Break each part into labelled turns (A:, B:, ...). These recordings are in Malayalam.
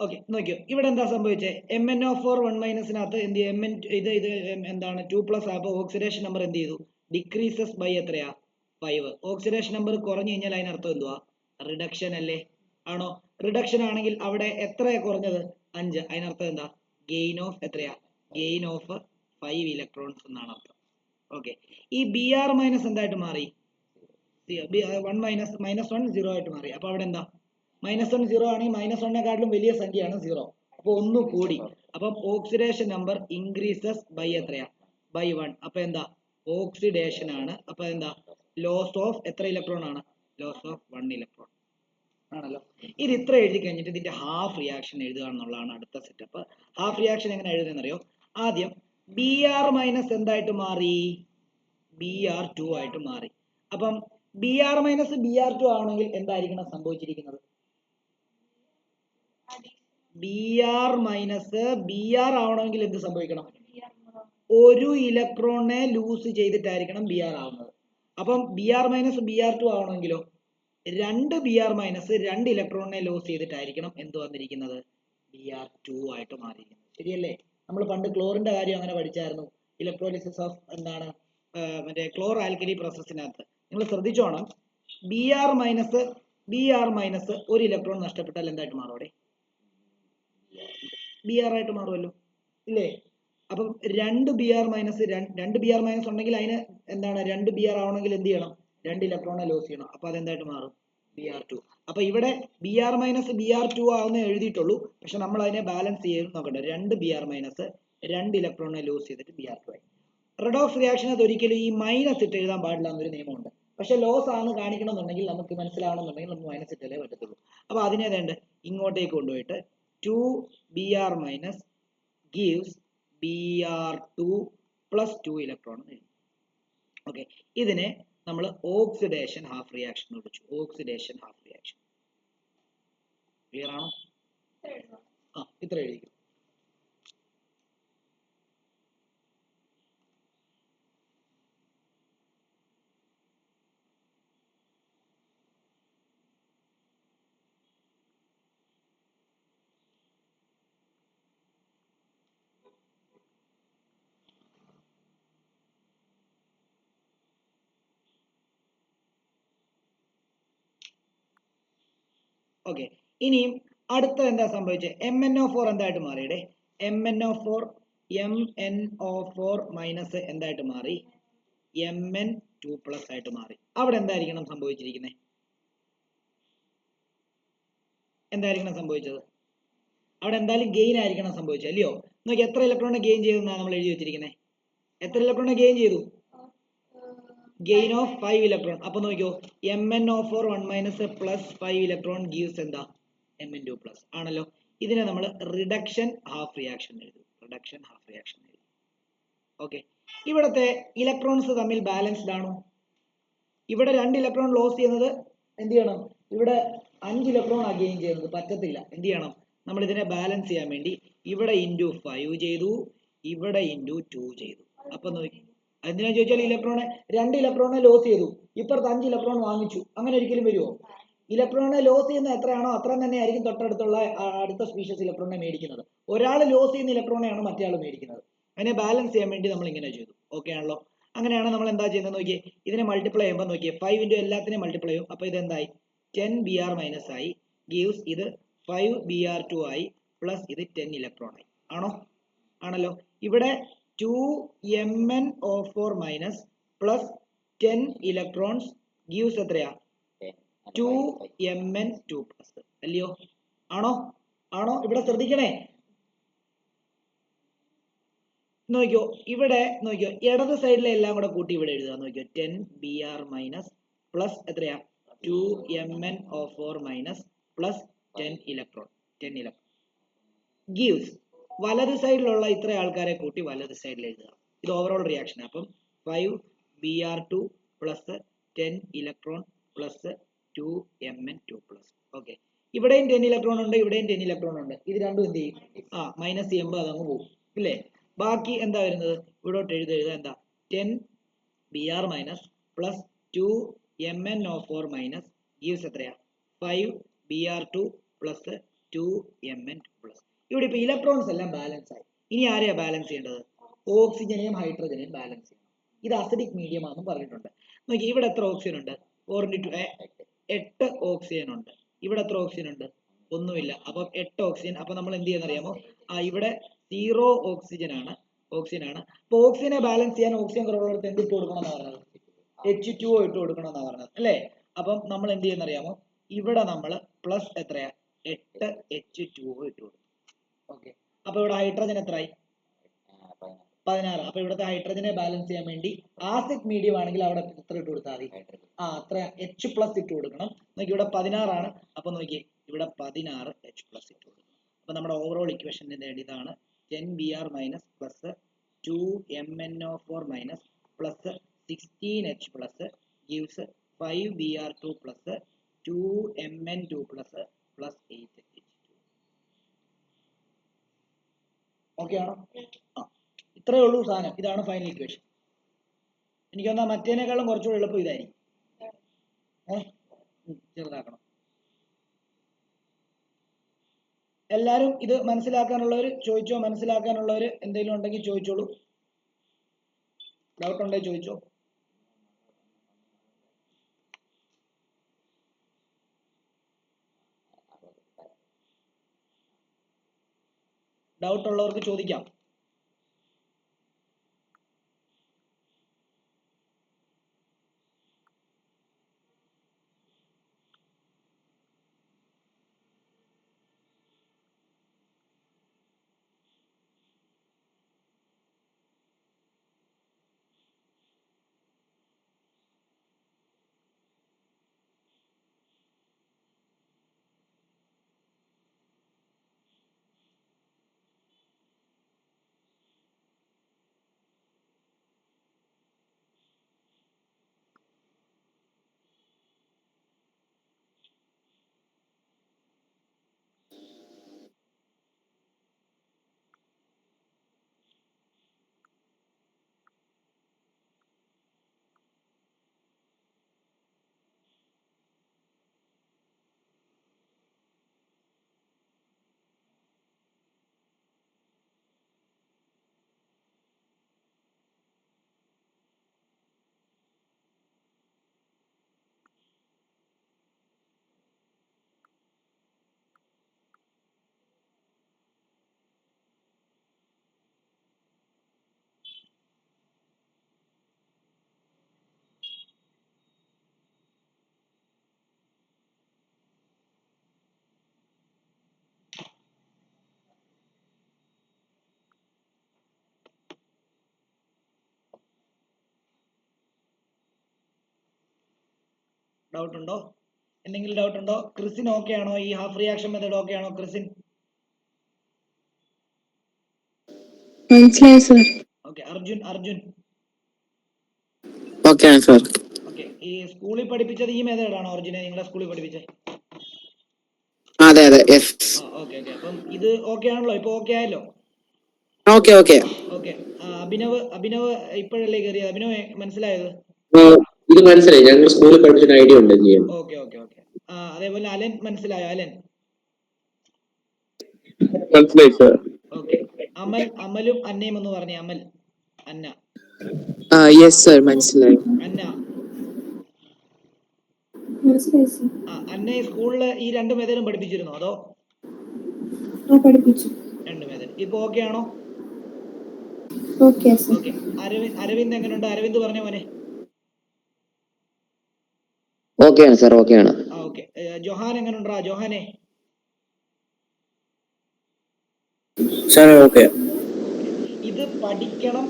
A: ഓക്കെ നോക്കിയോ ഇവിടെ എന്താ സംഭവിച്ചത് MnO4 1 മൈനസിനകത്ത് എന്ത് ചെയ്യും ഇത് എന്താണ് 2+ അപ്പോൾ ഓക്സിഡേഷൻ നമ്പർ എന്ത് ചെയ്തു ഡിക്രീസസ് ബൈ എത്രയാ 5 ഓക്സിഡേഷൻ നമ്പർ കുറഞ്ഞു കഴിഞ്ഞാൽ അതിനർത്ഥം എന്തുവാ റിഡക്ഷൻ അല്ലേ ആണോ റിഡക്ഷൻ ആണെങ്കിൽ അവിടെ എത്രയാ കുറഞ്ഞത് 5 അതിനർത്ഥം എന്താ ഗെയിൻ ഓഫ് എത്രയാ ഗെയിൻ ഓഫ് 5 ഇലക്ട്രോൺസ് എന്നാണ് അർത്ഥം ഓക്കെ ഈ Br മൈനസ് എന്തായിട്ട് മാറി 1 മൈനസ് -1 0 ആയിട്ട് മാറി അപ്പൊ അവിടെ എന്താ -1 0 ആണെങ്കിൽ -1നെക്കാട്ടിലും വലിയ സംഖ്യയാണ് 0 അപ്പൊ ഒന്ന് കൂടി അപ്പം ഓക്സിഡേഷൻ നമ്പർ ഇൻക്രീസസ് ബൈ എത്രയാ ബൈ 1 അപ്പൊ എന്താ ഓക്സിഡേഷൻ ആണ് അപ്പൊ എന്താ ലോസ് ഓഫ് എത്ര ഇലക്ട്രോൺ ആണ് ലോസ് ഓഫ് 1 ഇലക്ട്രോൺ ആണല്ലോ ഇത് ഇത്ര എഴുതി കഴിഞ്ഞിട്ട് ഇതിന്റെ ഹാഫ് റിയാക്ഷൻ എഴുതുക എന്നുള്ളതാണ് അടുത്ത സെറ്റപ്പ് ഹാഫ് റിയാക്ഷൻ എങ്ങനെ എഴുതുന്നറിയോ ആദ്യം Br മൈനസ് എന്തായിട്ട് മാറി Br2 ആയിട്ട് മാറി അപ്പം Br മൈനസ് Br2 ആണെങ്കിൽ എന്തായിരിക്കണം സംഭവിച്ചിരിക്കുന്നത് Br മൈനസ് Br ആവണമെങ്കിൽ എന്ത് സംഭവിക്കണം ഒരു ഇലക്ട്രോണിനെ ലൂസ് ചെയ്തിട്ടായിരിക്കണം Br ആവുന്നത് അപ്പം Br മൈനസ് Br2 ആവണമെങ്കിലോ രണ്ട് Br മൈനസ് 2 ഇലക്ട്രോണിനെ ലോസ് ചെയ്തിട്ടായിരിക്കണം എന്ത് വന്നിരിക്കുന്നത് Br2 ആയിട്ട് മാറിയിരിക്കുന്നത് ശരിയല്ലേ നമ്മൾ പണ്ട് ക്ലോറിന്റെ കാര്യം അങ്ങനെ പഠിച്ചായിരുന്നു ഇലക്ട്രോലിസിസ് ഓഫ് എന്താണ് മറ്റേ ക്ലോർ ആൽക്കലി പ്രോസസ്സിനകത്ത് നിങ്ങൾ ശ്രദ്ധിച്ചോണം Br മൈനസ് ഒരു ഇലക്ട്രോൺ നഷ്ടപ്പെട്ടാൽ എന്തായിട്ട് മാറും അവിടെ Br ആയിട്ട് മാറുമല്ലോ ഇല്ലേ അപ്പം രണ്ട് Br മൈനസ് ഉണ്ടെങ്കിൽ അതിന് എന്താണ് 2 Br ആവണമെങ്കിൽ എന്ത് ചെയ്യണം 2 ഇലക്ട്രോണെ ലോസ് ചെയ്യണം അപ്പൊ അതെന്തായിട്ട് മാറും Br2 അപ്പൊ ഇവിടെ Br മൈനസ് Br2 ആവുന്ന എഴുതിയിട്ടുള്ളൂ പക്ഷെ നമ്മൾ അതിനെ ബാലൻസ് ചെയ്ത് നോക്കണ്ട 2 Br മൈനസ് 2 ഇലക്ട്രോണെ ലോസ് ചെയ്തിട്ട് Br2 ആയി റെഡോക്സ് റിയാക്ഷനകത്ത് ഒരിക്കലും ഈ മൈനസ് ഇട്ട് എഴുതാൻ പാടില്ല എന്നൊരു നിയമമുണ്ട് പക്ഷെ ലോസ് ആണ് കാണിക്കണമെന്നുണ്ടെങ്കിൽ നമുക്ക് മനസ്സിലാവണമെന്നുണ്ടെങ്കിൽ നമുക്ക് മൈനസ് ഇട്ടല്ലേ പറ്റത്തുള്ളൂ അപ്പൊ അതിനെ വേണ്ട ഇങ്ങോട്ടേക്ക് കൊണ്ടുപോയിട്ട് 2 Br minus gives Br2 plus 2 electron okay ഇതിനെ നമ്മൾ ഓക്സിഡേഷൻ ഹാഫ് റിയാക്ഷൻ എന്ന് വിളിച്ചു ഓക്സിഡേഷൻ ഹാഫ് റിയാക്ഷൻ ക്ലിയർ ആണോ ഇത്ര എഴുതിക്കും ഓക്കെ ഇനിയും അടുത്ത എന്താ സംഭവിച്ചത് MnO4 എന്തായിട്ട് മാറിയുടെ MnO4 മൈനസ് എന്തായിട്ട് മാറി Mn2 പ്ലസ് ആയിട്ട് മാറി അവിടെ എന്തായിരിക്കണം സംഭവിച്ചിരിക്കുന്നത് എന്തായിരിക്കണം സംഭവിച്ചത് അവിടെ എന്തായാലും ഗെയിൻ ആയിരിക്കണം സംഭവിച്ചത് അല്ലയോ നോക്കി എത്ര ഇലക്ട്രോണെ ഗെയിൻ ചെയ്തെന്നാണ് നമ്മൾ എഴുതി വെച്ചിരിക്കുന്നത് എത്ര ഇലക്ട്രോണെ ഗെയിൻ ചെയ്തു ഗെയിൻ ഓഫ് 5 ഇലക്ട്രോൺ അപ്പൊ നോക്കിയോ MnO4 1 minus plus 5 electron gives എന്താ Mn2 പ്ലസ് ആണല്ലോ ഇതിനെ നമ്മൾ റിഡക്ഷൻ ഹാഫ് റിയാക്ഷൻ എഴുതും റിഡക്ഷൻ ഹാഫ് റിയാക്ഷൻ എഴുതും ഓക്കെ ഇവിടത്തെ ഇലക്ട്രോൺസ് തമ്മിൽ ബാലൻസ്ഡ് ആണോ ഇവിടെ 2 ഇലക്ട്രോൺ ലോസ് ചെയ്യുന്നത് എന്ത് ചെയ്യണം ഇവിടെ 5 ഇലക്ട്രോൺ ആ ഗെയിൻ ചെയ്യുന്നത് പറ്റത്തില്ല എന്ത് ചെയ്യണം നമ്മൾ ഇതിനെ ബാലൻസ് ചെയ്യാൻ വേണ്ടി ഇവിടെ ഇൻറ്റു 5 ചെയ്തു ഇവിടെ ഇൻറ്റു 2 ചെയ്തു അപ്പൊ നോക്കി എന്തിനാ ചോദിച്ചാൽ ഇലക്ട്രോണെ 2 ഇലക്ട്രോണെ ലോസ് ചെയ്തു ഇപ്പുറത്ത് 5 ഇലക്ട്രോൺ വാങ്ങിച്ചു അങ്ങനെ ഒരിക്കലും വരുമോ ഇലക്ട്രോണെ ലോസ് ചെയ്യുന്ന എത്രയാണോ അത്രയും തന്നെ ആയിരിക്കും തൊട്ടടുത്തുള്ള അടുത്ത സ്പീഷ്യസ് ഇലക്ട്രോണെ മേടിക്കുന്നത് ഒരാൾ ലോസ് ചെയ്യുന്ന ഇലക്ട്രോണെയാണ് മറ്റേ ആൾ മേടിക്കുന്നത് അതിനെ ബാലൻസ് ചെയ്യാൻ വേണ്ടി നമ്മൾ ഇങ്ങനെ ചെയ്തു ഓക്കെ ആണല്ലോ അങ്ങനെയാണ് നമ്മൾ എന്താ ചെയ്യുന്നത് നോക്കിയേ ഇതിനെ മൾട്ടിപ്ലൈ ചെയ്യുമ്പോൾ നോക്കിയേ 5 ഇൻറ്റു എല്ലാത്തിനെയും മൾട്ടിപ്ലൈ ചെയ്യും അപ്പോൾ ഇത് എന്തായി 10 Br മൈനസ് ആയി ഗീവ്സ് ഇത് 5 Br2 ആയി പ്ലസ് ഇത് 10 ഇലക്ട്രോൺ ആയി ആണോ ആണല്ലോ ഇവിടെ 2 MnO4 minus plus 10 electrons gives എത്രയാ 2 Mn2 പ്ലസ് അല്ലയോ ആണോ ആണോ ഇവിടെ ശ്രദ്ധിക്കണേ നോക്കിയോ ഇവിടെ നോക്കിയോ ഇടത് സൈഡിലെ എല്ലാം കൂടെ കൂട്ടി ഇവിടെ എഴുതുക നോക്കിയോ 10 Br മൈനസ് പ്ലസ് എത്രയാ 2 MnO4 minus plus 10 electron gives വലത് സൈഡിലുള്ള ഇത്ര ആൾക്കാരെ കൂട്ടി വലത് സൈഡിൽ എഴുതുക ഇത് ഓവറോൾ റിയാക്ഷൻ അപ്പം 5 Br2 plus 10 electron plus 2 Mn2 plus okay ഇവിടെയും 10 ഇലക്ട്രോൺ ഉണ്ട് ഇവിടെയും 10 ഇലക്ട്രോൺ ഉണ്ട് ഇത് രണ്ടും എന്ത് ചെയ്യും മൈനസ് ചെയ്യുമ്പോൾ അതങ്ങ് പോകും ഇല്ലേ ബാക്കി എന്താ വരുന്നത് ഇവിടോട്ട് എഴുതുക എന്താ 10 Br minus plus 2 MnO4 minus gives എത്രയാ 5 Br2 പ്ലസ് 2mn പ്ലസ്. ഇവിടെ ഇപ്പൊ ഇലക്ട്രോൺസ് എല്ലാം ബാലൻസ് ആയി. ഇനി ആരെയാ ബാലൻസ് ചെയ്യേണ്ടത്? ഓക്സിജനെയും ഹൈഡ്രജനെയും ബാലൻസ് ചെയ്യണം. ഇത് അസിഡിക് മീഡിയം ആണെന്ന് പറഞ്ഞിട്ടുണ്ട്. നോക്കി ഇവിടെ എത്ര ഓക്സിജൻ ഉണ്ട്? 8 ഓക്സിജൻ ഉണ്ട്. ഇവിടെ എത്ര ഓക്സിജൻ ഉണ്ട്? ഒന്നുമില്ല. അപ്പം 8 ഓക്സിജൻ. അപ്പൊ നമ്മൾ എന്ത് ചെയ്യുന്ന അറിയാമോ? ഇവിടെ 0 ഓക്സിജൻ ആണ്. അപ്പൊ ഓക്സിജനെ ബാലൻസ് ചെയ്യാൻ ഓക്സിജൻ കുറവുള്ളവർക്ക് എന്ത് ഇട്ട് കൊടുക്കണം എന്നാണ് പറഞ്ഞത്? H2O ഇട്ട് കൊടുക്കണം എന്നാണ് പറഞ്ഞത് അല്ലേ? അപ്പം നമ്മൾ എന്ത് ചെയ്യുന്ന അറിയാമോ? ഇവിടെ നമ്മൾ പ്ലസ് എത്രയാ? 8 H2O ഇട്ട് കൊടുക്കും. ഓക്കെ, അപ്പൊ ഇവിടെ ഹൈഡ്രജൻ എത്രയായി? 16. അപ്പൊ ഇവിടുത്തെ ഹൈഡ്രജനെ ബാലൻസ് ചെയ്യാൻ വേണ്ടി ആസിഡ് മീഡിയം ആണെങ്കിൽ അവിടെ എത്ര ഇട്ട് കൊടുത്താൽ മതി? അത്ര H പ്ലസ് ഇട്ട് കൊടുക്കണം. നോക്കി ഇവിടെ 16 ആണ്. അപ്പൊ നോക്കി ഇവിടെ 16 H പ്ലസ് ഇട്ട് കൊടുക്കണം. അപ്പൊ നമ്മുടെ ഓവറോൾ ഇക്വേഷന്റെ ഇതാണ് 10Br minus plus 2MnO4 minus plus 16H plus gives 5Br2 plus 2Mn2 plus 8H2. Okay ആണോ? ഇത്രയേ ഉള്ളൂ സാധനം. ഇതാണ് ഫൈനൽ ഇക്വേഷൻ. എനിക്ക് തോന്നാ മറ്റേനേക്കാളും കുറച്ചുകൂടി എളുപ്പം ഇതായിരിക്കും. ചെറുതാക്കണം. എല്ലാരും ഇത് മനസ്സിലാക്കാനുള്ളവർ ചോദിച്ചോ. മനസ്സിലാക്കാനുള്ളവർ എന്തെങ്കിലും ഉണ്ടെങ്കിൽ ചോദിച്ചോളൂ. ഡൗട്ട് ഉണ്ടെങ്കിൽ ചോദിച്ചോ. ഡൗട്ട് ഉള്ളവർക്ക് ചോദിക്കാം. ഡൗട്ട് ഉണ്ടോ? എന്തെങ്കിലും ഡൗട്ട് ഉണ്ടോ? ക്രിസിൻ ഓക്കെ ആണോ? ഈ ഹാഫ് റിയാക്ഷൻ മെത്തേഡ് ഓക്കെ ആണോ ക്രിസിൻ?
B: മനസ്സിലായി sir.
A: Okay, Arjun
B: okay sir.
A: Okay, ഈ സ്കൂളിൽ പഠിപ്പിച്ചത് ഈ മെത്തേഡ് ആണോ അർജുനെ? നിങ്ങളെ സ്കൂളിൽ പഠിപ്പിച്ചത്?
B: അതെ യെസ്.
A: ഓക്കെ. അപ്പം ഇത് ഓക്കെ ആണല്ലോ? ഇപ്പൊ ഓക്കെ ആയല്ലോ?
B: ഓക്കെ.
A: അഭിനവ് ഇപ്പോഴല്ലേ കയറിയത്? അഭിനവ് മനസ്സിലായത്?
B: ഇത് മനസ്സിലായി. ഞങ്ങൾ സ്കൂളിൽ പഠിപ്പിച്ച ഐഡിയ ഉണ്ട് ചെയ്യാൻ.
A: ഓക്കെ. അതേപോലെ അലൻ മനസ്സിലായോ? അലൻ
B: മനസ്സിലായി സർ.
A: ഓക്കെ. അമലും അന്നയും എന്ന് പറഞ്ഞേ. അന്ന.
B: യെസ് സർ, മനസ്സിലായി.
A: അന്ന
C: മനസ്സിലായി സർ.
A: അന്നെ സ്കൂളില് ഈ 2 മെത്തേഡും പഠിപ്പിച്ചിരുന്നോ? അതോ?
C: പഠിപ്പിച്ചു.
A: 2 മെത്തേഡ്. ഇപ്പൊ ഓക്കെ ആണോ?
C: Okay sir.
A: ഓക്കെ. അരവിന്ദ് എങ്ങനെയുണ്ട്? അരവിന്ദ് പറഞ്ഞ മോനെ.
B: ഓക്കെയാണ് സർ, ഓക്കെയാണ്.
A: ഓക്കെ. ജോഹാൻ എങ്ങനെയുണ്ടാ? ജോഹാനെ
B: സർ ഓക്കെ.
A: ഇത് പഠിക്കണം.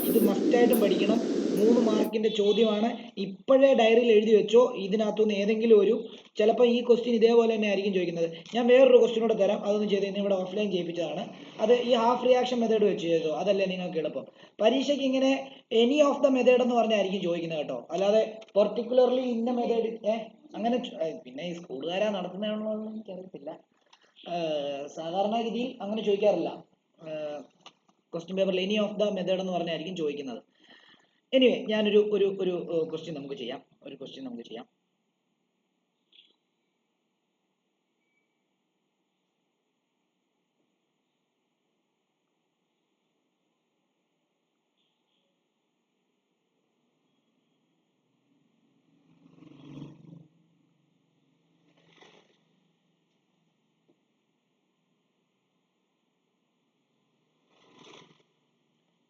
A: ഇത് മസ്റ്റായിട്ടും പഠിക്കണം. 3 മാർക്കിന്റെ ചോദ്യമാണ്. ഇപ്പോഴേ ഡയറിയിൽ എഴുതി വെച്ചോ. ഇതിനകത്തുനിന്ന് ഏതെങ്കിലും ഒരു, ചിലപ്പോൾ ഈ ക്വസ്റ്റ്യൻ ഇതേപോലെ തന്നെ ആയിരിക്കും ചോദിക്കുന്നത്. ഞാൻ വേറൊരു ക്വസ്റ്റ്യൻ കൂടെ തരാം. അതൊന്നും ചെയ്ത് ഇവിടെ ഓഫ്ലൈൻ ചെയ്യിപ്പിച്ചതാണ്. അത് ഈ ഹാഫ് റിയാക്ഷൻ മെത്തേഡ് വെച്ച് ചെയ്തോ. അതല്ലേ നിങ്ങൾക്ക് എളുപ്പം. പരീക്ഷയ്ക്ക് ഇങ്ങനെ എനി ഓഫ് ദ മെത്തേഡ് എന്ന് പറഞ്ഞായിരിക്കും ചോദിക്കുന്നത് കേട്ടോ. അല്ലാതെ പെർട്ടിക്കുലർലി ഇന്ന മെത്തേഡ് അങ്ങനെ. പിന്നെ ഈ സ്കൂളുകാരാ നടത്തുന്നതാണോ എന്ന് എനിക്കറിയത്തില്ല. സാധാരണ രീതിയിൽ അങ്ങനെ ചോദിക്കാറില്ല. ക്വസ്റ്റ്യൻ പേപ്പറിൽ എനി ഓഫ് ദ മെത്തേഡ് എന്ന് പറഞ്ഞായിരിക്കും ചോദിക്കുന്നത്. എനിവേ, ഞാനൊരു ക്വസ്റ്റ്യൻ നമുക്ക് ചെയ്യാം.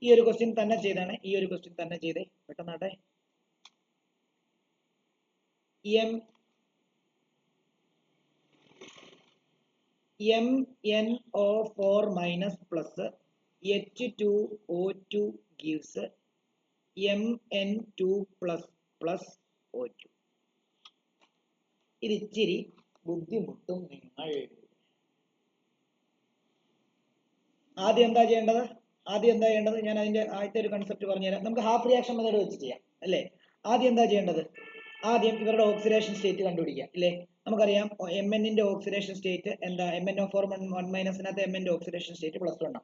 A: ഈ ഒരു ക്വസ്റ്റ്യൻ തന്നെ ചെയ്താണ്, ഈ ഒരു ക്വസ്റ്റ്യൻ തന്നെ ചെയ്തേ പെട്ടെന്നാട്ടെ. MnO4 minus plus H2O2 gives Mn2 plus plus O2. ഇത് ഇച്ചിരി ബുദ്ധിമുട്ടും നിങ്ങൾ. ആദ്യം എന്താ ചെയ്യേണ്ടത്? ഞാൻ അതിന്റെ ആദ്യത്തെ ഒരു കൺസെപ്റ്റ് പറഞ്ഞുതരാം. നമുക്ക് ഹാഫ് റിയാക്ഷൻ മെത്തേഡ് വെച്ച് ചെയ്യാം അല്ലേ? ആദ്യം എന്താ ചെയ്യേണ്ടത്? ആദ്യം ഇവരുടെ ഓക്സിഡേഷൻ സ്റ്റേറ്റ് കണ്ടുപിടിക്കുക അല്ലേ? നമുക്കറിയാം Mnന്റെ ഓക്സിഡേഷൻ സ്റ്റേറ്റ് എന്താ? MnO4 1 മൈനസിനകത്ത് Mnന്റെ ഓക്സിഡേഷൻ സ്റ്റേറ്റ് +1 ആണ്.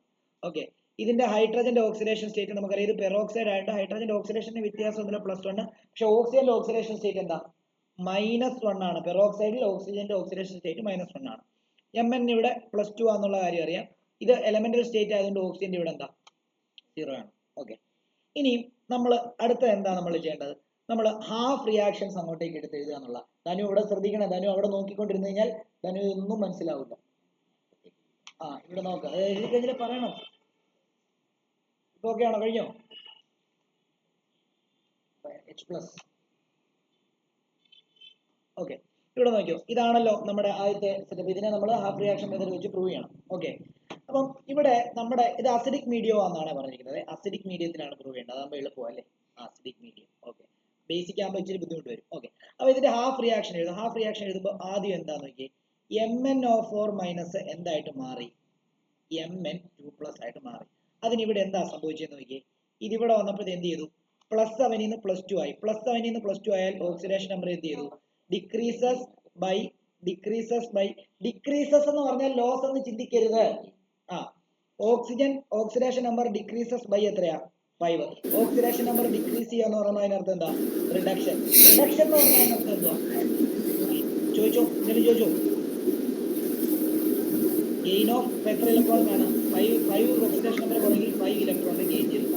A: ഓക്കെ, ഇതിന്റെ ഹൈഡ്രജന്റെ ഓക്സിഡേഷൻ സ്റ്റേറ്റ് നമുക്കറിയാം, ഇത് പെറോക്സൈഡ് ആയിട്ട് ഹൈഡ്രജന്റെ ഓക്സിഡേഷന് വ്യത്യാസമൊന്നുമില്ല, +1. പക്ഷെ ഓക്സിജന്റെ ഓക്സിഡേഷൻ സ്റ്റേറ്റ് എന്താ? -1 ആണ്. പെറോക്സൈഡിൽ ഓക്സിജന്റെ ഓക്സിഡേഷൻ സ്റ്റേറ്റ് -1 ആണ്. Mn ഇവിടെ +2 ആണെന്നുള്ള കാര്യം അറിയാം. ഇത് എലമെന്റൽ സ്റ്റേറ്റ് ആയതുകൊണ്ട് ഓക്സിജന്റെ ഇവിടെ എന്താ? 0 ആണ്. ഓക്കെ, ഇനി നമ്മൾ അടുത്ത എന്താ നമ്മൾ ചെയ്യേണ്ടത്? നമ്മൾ ഹാഫ് റിയാക്ഷൻസ് അങ്ങോട്ടേക്ക് എടുത്ത് എഴുതുക എന്നുള്ള. ധനു ഇവിടെ ശ്രദ്ധിക്കണം, ധനു അവിടെ നോക്കിക്കൊണ്ടിരുന്നു കഴിഞ്ഞാൽ ധനു ഒന്നും മനസ്സിലാവില്ല. ഇവിടെ നോക്കുക, എഴുതി കഴിഞ്ഞാൽ പറയണം. ഇപ്പൊ ഓക്കെ ആണോ? കഴിഞ്ഞോ? H+. ഓക്കെ, ഇവിടെ നോക്കിയോ, ഇതാണല്ലോ നമ്മുടെ ആദ്യത്തെ സെറ്റപ്പ്. ഇതിനെ നമ്മൾ ഹാഫ് റിയാക്ഷൻ മെത്തേഡ് വെച്ച് പ്രൂവ് ചെയ്യണം. ഓക്കെ, അപ്പം ഇവിടെ നമ്മുടെ ഇത് അസിഡിക് മീഡിയം ആണെന്നാണ് പറഞ്ഞിരിക്കുന്നത്. അസിഡിക് മീഡിയത്തിലാണ് പ്രൂവ് ചെയ്യേണ്ടത്, അതാകുമ്പോൾ എളുപ്പം അല്ലേ? Acidic medium. ഓക്കെ, ബേസിക് ആകുമ്പോൾ ഇച്ചിരി ബുദ്ധിമുട്ട് വരും. ഓക്കെ, അപ്പൊ ഇതിന്റെ ഹാഫ് റിയാക്ഷൻ എഴുതും. ഹാഫ് റിയാക്ഷൻ എഴുതുമ്പോൾ ആദ്യം എന്താന്ന് നോക്കി, MnO4 മൈനസ് എന്തായിട്ട് മാറി? Mn2 ആയിട്ട് മാറി. അതിനിവിടെ എന്താ സംഭവിച്ചതെന്ന് നോക്കി, ഇതിവിടെ വന്നപ്പോൾ എന്ത് ചെയ്തു? +7 നിന്ന് +2 ആയി. +7 നിന്ന് +2 ആയാൽ ഓക്സിഡേഷൻ നമ്പർ എന്ത് ചെയ്തു? ഡിക്രീസസ് എന്ന് പറഞ്ഞാൽ ലോസ് എന്ന് ചിന്തിക്കരുത്. ഓക്സിഡേഷൻ നമ്പർ ഡിക്രീസസ് ബൈ എത്രയാ? 5. ഓക്സിഡേഷൻ നമ്പർ ഡിക്രീസ് ചെയ്യാന്ന് പറയുമ്പോൾ അതിനർത്ഥം എന്താ? റിഡക്ഷൻ എന്ന് പറഞ്ഞാൽ അതിനർത്ഥം എന്താ? ചോദിച്ചോ, ഗെയിൻ ഓഫ് എത്ര ഇലക്ട്രോൺ വേണം? 5 ഓക്സിഡേഷൻ നമ്പർ കുറഞ്ഞെങ്കിൽ 5 ഇലക്ട്രോൺ ഗെയിൻ ചെയ്തു.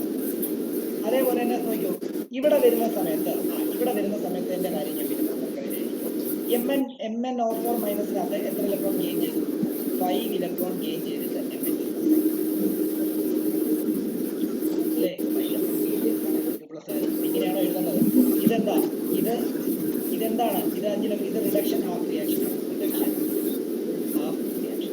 A: അതേപോലെ തന്നെ നോക്കിയോ, ഇവിടെ വരുന്ന സമയത്ത് എന്റെ കാര്യം ഞാൻ MnO4 മൈനസിനകത്ത് എത്ര ഇലക്ട്രോൺ ഗെയിൻ ചെയ്തു? 5 ഇലക്ട്രോൺ ഗെയിൻ ചെയ്തിട്ട് അല്ലേ? ഇങ്ങനെയാണോ എഴുതേണ്ടത്? ഇതെന്താ? ഇതെന്താണ്? ഇത് 5 ഇലക്ട്രോൺ. ഇത് റിഡക്ഷൻ ഹാഫ് റിയാക്ഷൻ ആണ്. Reduction half reaction.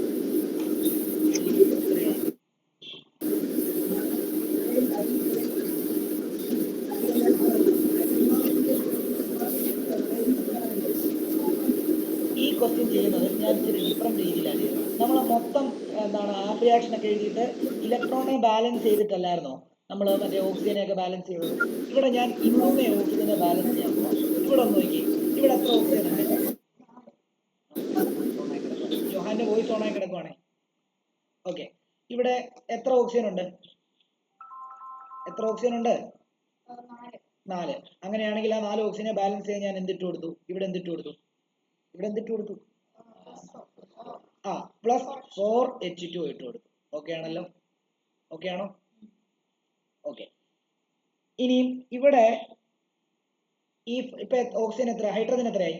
A: ഈ ക്വസ്റ്റ്യൻ ചെയ്യുന്നത് ഞാൻ ഇച്ചിരി ഡിഫറെന്റ് രീതിയിലാണ് ചെയ്യുന്നത്. നമ്മൾ മൊത്തം എന്താണ് ഹാഫ് റിയാക്ഷൻ ഒക്കെ എഴുതിയിട്ട് ഇലക്ട്രോണെ ബാലൻസ് ചെയ്തിട്ടല്ലായിരുന്നോ നമ്മൾ മറ്റേ ഓക്സിജനെ ഒക്കെ ബാലൻസ് ചെയ്തത്? ഇവിടെ ഞാൻ ഇവിടുന്ന് ഓക്സിജനെ ബാലൻസ് ചെയ്യാൻ പോവാം. ഇവിടെ ഒന്ന് നോക്കി, ഇവിടെ എത്ര ഓക്സിജൻ ഉണ്ട്? ജോഹാന്റെ വോയിസ് ഓണായി കിടക്കുവാണേ. ഓക്കെ, ഇവിടെ എത്ര ഓക്സിജൻ ഉണ്ട്? 4. അങ്ങനെയാണെങ്കിൽ ആ 4 ഓക്സിജനെ ബാലൻസ് ചെയ്യാൻ ഞാൻ എന്തിട്ട് കൊടുത്തു? ഇവിടെ എന്തിട്ട് കൊടുത്തു? +4H2 ഇട്ട് കൊടുത്തു. ഓക്കെ ആണല്ലോ? ഓക്കെ ആണോ? ഓക്കെ, ഇനിയും ഇവിടെ ഇപ്പൊ ഓക്സിജൻ എത്ര? ഹൈഡ്രജൻ എത്രയായി?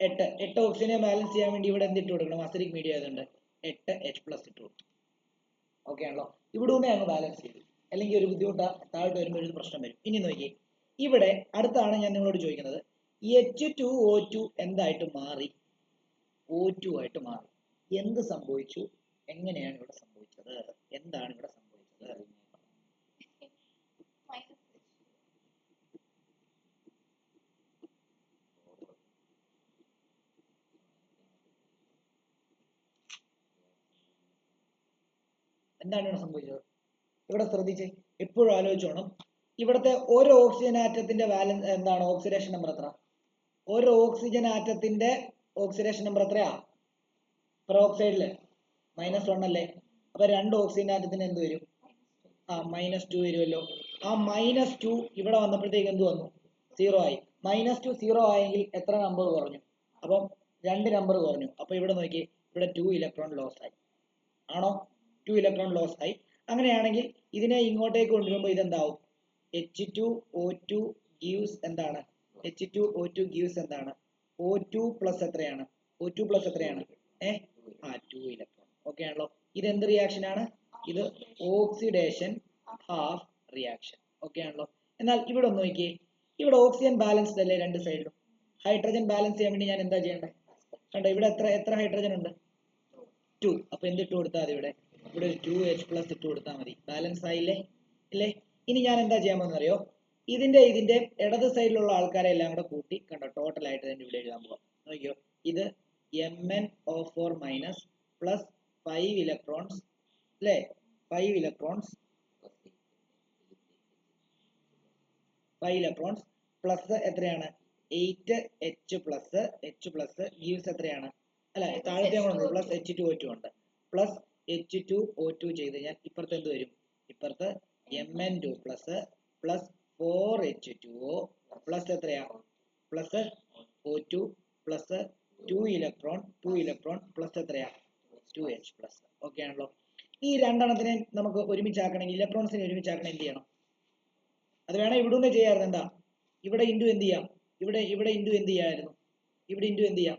A: 8 ഓക്സിജനെ ബാലൻസ് ചെയ്യാൻ വേണ്ടി ഇവിടെ എന്തിട്ട് കൊടുക്കണം? അസിഡിക് മീഡിയം ആയതുകൊണ്ട് 8H+ ഇട്ട് കൊടുക്കും. ഓക്കെ ആണല്ലോ? ഇവിടെ ഒന്നേ അങ്ങ് ബാലൻസ് ചെയ്തു, അല്ലെങ്കിൽ ഒരു ബുദ്ധിമുട്ടാ, താഴോട്ട് വരുമ്പോൾ ഒരു പ്രശ്നം വരും. ഇനി നോക്കി, ഇവിടെ അടുത്താണ് ഞാൻ നിങ്ങളോട് ചോദിക്കുന്നത്, H2O2 എന്തായിട്ട് മാറി? O2 ആയിട്ട് മാറി. എന്ത് സംഭവിച്ചു? എങ്ങനെയാണ് ഇവിടെ സംഭവിച്ചത്? എന്താണ് ഇവിടെ സംഭവിച്ചത്? എന്താണ് ഇവിടെ സംഭവിച്ചത്? ഇവിടെ ശ്രദ്ധിച്ച് എപ്പോഴും ആലോചിച്ചോണം. ഇവിടുത്തെ ഓരോ ഓക്സിജൻ ആറ്റത്തിന്റെ ബാലൻസ് എന്താണ്? ഓക്സിഡേഷൻ നമ്പർ എത്ര? ഓരോ ഓക്സിജൻ ആറ്റത്തിന്റെ ഓക്സിഡേഷൻ നമ്പർ എത്രയാ? പെറോക്സൈഡില് -1 അല്ലേ? അപ്പൊ 2 ഓക്സിജൻ ആറ്റത്തിന് എന്ത് വരും? -2 വരുമല്ലോ. ആ -2 ഇവിടെ വന്നപ്പോഴത്തേക്ക് എന്ത് വന്നു? 0 ആയി. -2 0 ആയെങ്കിൽ എത്ര നമ്പർ കുറഞ്ഞു? അപ്പം 2 നമ്പർ കുറഞ്ഞു. അപ്പൊ ഇവിടെ നോക്കി, ഇവിടെ 2 ഇലക്ട്രോൺ ലോസ് ആയി. ആണോ? 2 ഇലക്ട്രോൺ ലോസ് ആയി. അങ്ങനെയാണെങ്കിൽ ഇതിനെ ഇങ്ങോട്ടേക്ക് കൊണ്ടുവരുമ്പോൾ ഇതെന്താവും? H2O2 gives എന്താണ്? H2O2 gives എന്താണ്? O2 പ്ലസ് എത്രയാണ്? O2 പ്ലസ് എത്രയാണ്? 2 ഇലക്ട്രോൺ. ഓക്കെ ആണല്ലോ? ഇത് എന്ത് റിയാക്ഷൻ ആണ്? ഇത് ഓക്സിഡേഷൻ ഹാഫ് റിയാക്ഷൻ. ഓക്കെ ആണല്ലോ. എന്നാൽ ഇവിടെ ഒന്ന് നോക്കിയേ, ഇവിടെ ഓക്സിജൻ ബാലൻസ്ഡ് അല്ലേ രണ്ട് സൈഡിലും. ഹൈഡ്രജൻ ബാലൻസ് ചെയ്യാൻ വേണ്ടി ഞാൻ എന്താ ചെയ്യേണ്ടത്? കണ്ടോ ഇവിടെ എത്ര ഹൈഡ്രജൻ ഉണ്ട്? 2. അപ്പൊ എന്തിട്ട് കൊടുത്താൽ മതി? ഇവിടെ ഒരു 2H+ ഇട്ട് കൊടുത്താൽ മതി. ബാലൻസ് ആയില്ലേ? ഇല്ലേ? ഇനി ഞാൻ എന്താ ചെയ്യാൻ പോകുന്നത് അറിയോ? ഇതിന്റെ ഇടത് സൈഡിലുള്ള ആൾക്കാരെ എല്ലാം കൂടെ കൂട്ടി കണ്ടോ ടോട്ടൽ ആയിട്ട് തന്നെ ഇവിടെ എഴുതാൻ പോവാം. നോക്കിയോ, ഇത് MnO4- പ്ലസ് 5 ഇലക്ട്രോൺസ് അല്ലേ? 5 ഇലക്ട്രോൺസ് പ്ലസ് എത്രയാണ്? 8H+ ഗീവ്സ് എത്രയാണ്? അല്ല താഴത്തെ കൊണ്ട് പ്ലസ് H2O2 ഉണ്ട്. പ്ലസ് H2O2 ചെയ്ത് കഴിഞ്ഞാൽ ഇപ്പുറത്ത് എന്ത് വരും? ഇപ്പുറത്ത് Mn2 പ്ലസ് 4H2O പ്ലസ് എത്രയാ? Plus O2 plus 2 electron plus എത്രയാ? 2H+. ഓക്കെ ആണല്ലോ. ഈ രണ്ടെണ്ണത്തിനെ നമുക്ക് ഒരുമിച്ചാക്കണമെങ്കിൽ, ഇലക്ട്രോൺസിനെ ഒരുമിച്ചാക്കണം എന്ത് ചെയ്യണം? അത് വേണം ഇവിടെ ചെയ്യാറുണ്ട്. എന്താ ഇവിടെ ഇൻഡു എന്ത് ചെയ്യാം? ഇവിടെ ഇൻഡു എന്ത് ചെയ്യാമായിരുന്നു? ഇവിടെ ഇൻഡു എന്ത് ചെയ്യാം?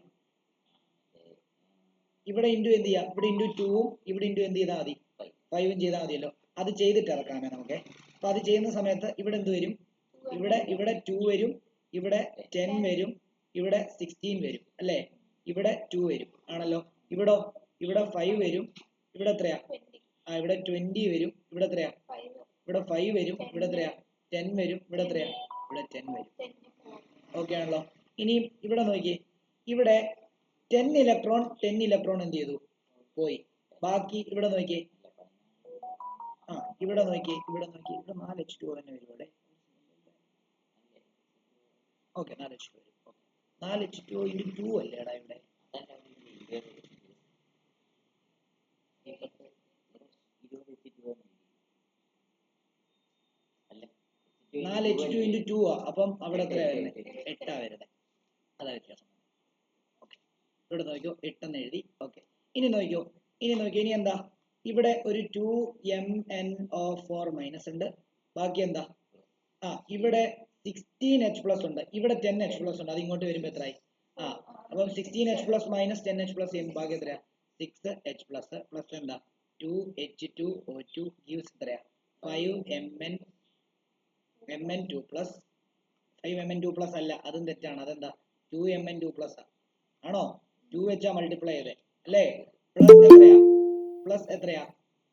A: ഇവിടെ ഇൻഡു 2ഉം ഇവിടെ ഇൻഡു എന്ത് ചെയ്താൽ മതി? 5ഉം ചെയ്താൽ മതിയല്ലോ. അത് ചെയ്തിട്ട് ഇറക്കാമേ നമുക്ക്. അപ്പൊ അത് ചെയ്യുന്ന സമയത്ത് ഇവിടെ എന്ത് വരും? ഇവിടെ 2 വരും, ഇവിടെ 10 വരും, ഇവിടെ 16 വരും അല്ലേ? ഇവിടെ 2 വരും ആണല്ലോ. ഇവിടെ 5 വരും, ഇവിടെ എത്രയാ? ഇവിടെ 20 വരും, ഇവിടെ എത്രയാ? ഇവിടെ 5 വരും, ഇവിടെ എത്രയാ? 10 വരും, ഇവിടെ എത്രയാ? ഇവിടെ 10 വരും. ഓക്കെ ആണല്ലോ. ഇനിയും ഇവിടെ നോക്കിയേ, ഇവിടെ 10 ഇലക്ട്രോൺ എന്ത് ചെയ്തു? പോയി. ബാക്കി ഇവിടെ നോക്കിയേ, ഇവിടെ 4H2O തന്നെ വരും ഇവിടെ. ഓക്കെ 4H2O വരും. 4H2O × 2 അല്ലേടാ ഇവിടെ? 4H2 × 2 അപ്പം അവിടെ എത്രയാ വരുന്നത്? 8 വരുന്നത്. അതാ വ്യത്യാസം. ഓക്കെ, ഇവിടെ നോക്കിയോ 8 എന്ന് എഴുതി. ഓക്കെ, ഇനി നോക്കിയോ ഇനി എന്താ? ഇവിടെ ഒരു 2MnO4- ഉണ്ട്. ബാക്കി എന്താ? ഇവിടെ 16H+ ഉണ്ട്, ഇവിടെ 10H+ ഉണ്ട്. അത് ഇങ്ങോട്ട് വരുമ്പോ എത്രയായി? അപ്പം 16H+ - 10H+ ചെയ്യുമ്പോൾ ബാക്കി എത്രയാ? 6H+ പ്ലസ് എന്താ? 2H2O2 ഗീവ്സ് എത്രയാ? 5Mn2 5Mn2 അല്ല, അതും തെറ്റാണ്. അതെന്താ? 2Mn2 ആണോ? 2H മൾട്ടിപ്ലൈ ചെയ്തേ അല്ലേ? പ്ലസ് എത്രയാ?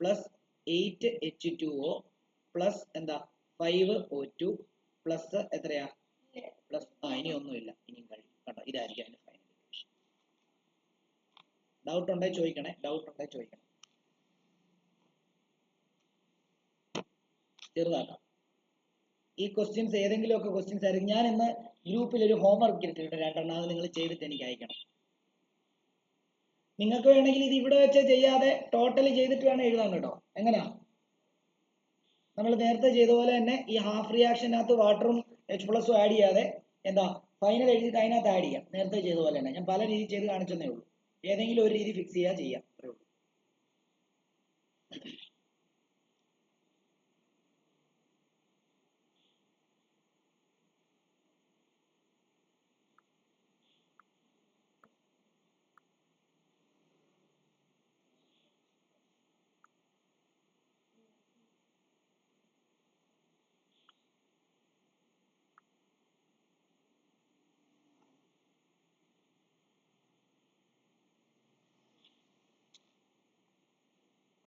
A: പ്ലസ് 8H2O പ്ലസ് എന്താ? 5O2 പ്ലസ് എത്രയാ? പ്ലസ് ഇനി ഒന്നുമില്ല, ഇനിയും കഴിയും കേട്ടോ. ഇതായിരിക്കും അതിന്റെ ഫൈനൽ ഇക്വേഷൻ. ഡൗട്ട് ഉണ്ടേ ചോദിക്കണേ. ചെറുതാക്കാം. ഈ ക്വസ്റ്റ്യൻസ് ഏതെങ്കിലുമൊക്കെ ക്വസ്റ്റ്യൻസ് ആയിരിക്കും. ഞാൻ ഇന്ന് ഗ്രൂപ്പിൽ ഒരു ഹോംവർക്ക് ഇട്ടിട്ടുണ്ട് 2 അത് നിങ്ങൾ ചെയ്തിട്ട് എനിക്ക് അയക്കണം. നിങ്ങൾക്ക് വേണമെങ്കിൽ ഇത് ഇവിടെ വെച്ച് ചെയ്യാതെ ടോട്ടൽ ചെയ്തിട്ട് വേണം എഴുതാൻ കേട്ടോ. എങ്ങനെയാ? നമ്മൾ നേരത്തെ ചെയ്ത പോലെ തന്നെ ഈ ഹാഫ് റിയാക്ഷനകത്ത് വാട്ടറും H+ ആഡ് ചെയ്യാതെ എന്താ ഫൈനൽ എഴുതിയിട്ട് അതിനകത്ത് ആഡ് ചെയ്യാം. നേരത്തെ ചെയ്ത പോലെ തന്നെ. ഞാൻ പല രീതി ചെയ്ത് കാണിച്ചെന്നേ ഉള്ളൂ. ഏതെങ്കിലും ഒരു രീതി ഫിക്സ് ചെയ്യാം. അത്രേ ഉള്ളൂ.